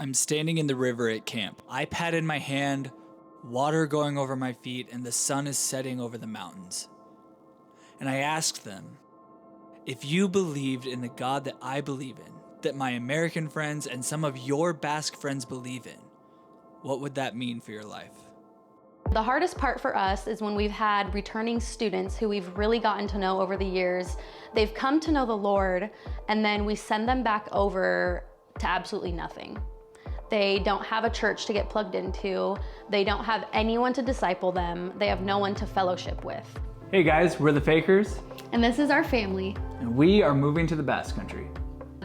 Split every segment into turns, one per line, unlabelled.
I'm standing in the river at camp, iPad in my hand, water going over my feet, and the sun is setting over the mountains. And I asked them, if you believed in the God that I believe in, that my American friends and some of your Basque friends believe in, what would that mean for your life?
The hardest part for us is when we've had returning students who we've really gotten to know over the years. They've come to know the Lord, and then we send them back over to absolutely nothing. They don't have a church to get plugged into. They don't have anyone to disciple them. They have no one to fellowship with.
Hey guys, we're the Fakers,
And this is our family.
and we are moving to the Basque Country.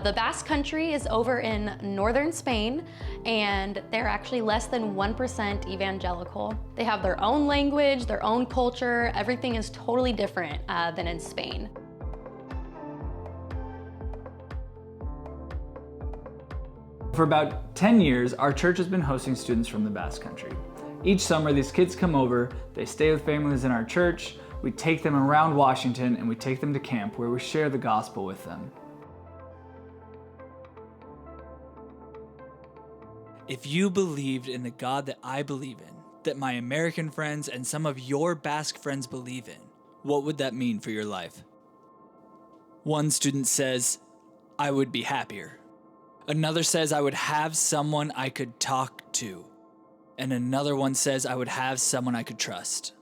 The Basque Country is over in northern Spain, and they're actually less than 1% evangelical. They have their own language, their own culture. Everything is totally different than in Spain.
For about 10 years, our church has been hosting students from the Basque Country. Each summer, these kids come over, they stay with families in our church, we take them around Washington, and we take them to camp where we share the gospel with them. If you believed in the God that I believe in, that my American friends and some of your Basque friends believe in, what would that mean for your life? One student says, I would be happier. Another says I would have someone I could talk to. And another one says I would have someone I could trust.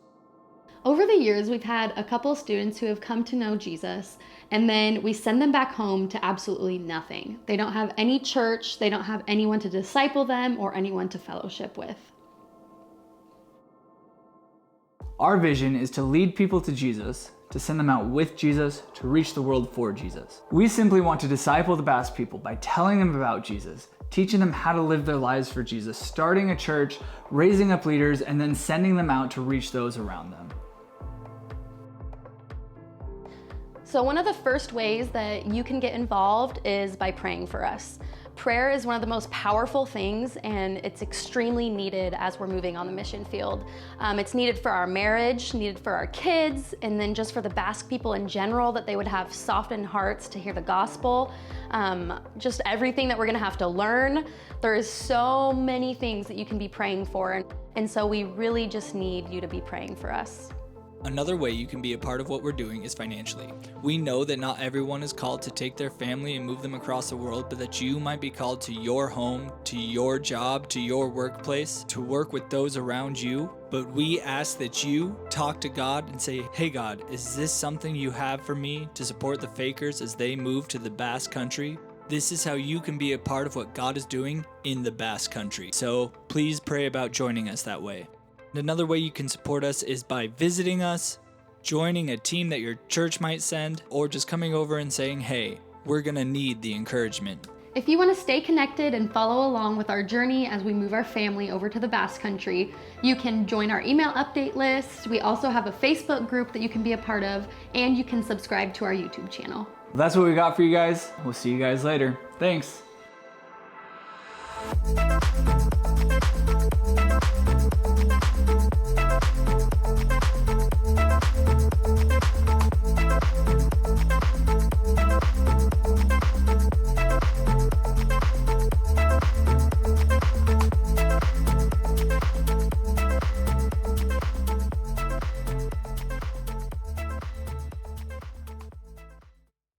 Over the years, we've had a couple of students who have come to know Jesus, and then we send them back home to absolutely nothing. They don't have any church, they don't have anyone to disciple them or anyone to fellowship with.
Our vision is to lead people to Jesus, to send them out with Jesus, to reach the world for Jesus. We simply want to disciple the Basque people by telling them about Jesus, teaching them how to live their lives for Jesus, starting a church, raising up leaders, and then sending them out to reach those around them.
So one of the first ways that you can get involved is by praying for us. Prayer is one of the most powerful things, and it's extremely needed as we're moving on the mission field. It's needed for our marriage, needed for our kids, and then just for the Basque people in general, that they would have softened hearts to hear the gospel. Just everything that we're gonna have to learn. There is so many things that you can be praying for, and so we really just need you to be praying for us.
Another way you can be a part of what we're doing is financially. We know that not everyone is called to take their family and move them across the world, but that you might be called to your home, to your job, to your workplace, to work with those around you. But we ask that you talk to God and say, hey God, is this something you have for me to support the Fakers as they move to the Basque Country? This is how you can be a part of what God is doing in the Basque Country. So please pray about joining us that way. Another way you can support us is by visiting us, joining a team that your church might send, or just coming over and saying, hey, we're gonna need the encouragement.
If you want to stay connected and follow along with our journey as we move our family over to the Basque Country, you can join our email update list. We also have a Facebook group that you can be a part of, and you can subscribe to our YouTube channel.
Well, that's what we got for you guys. We'll see you guys later. Thanks.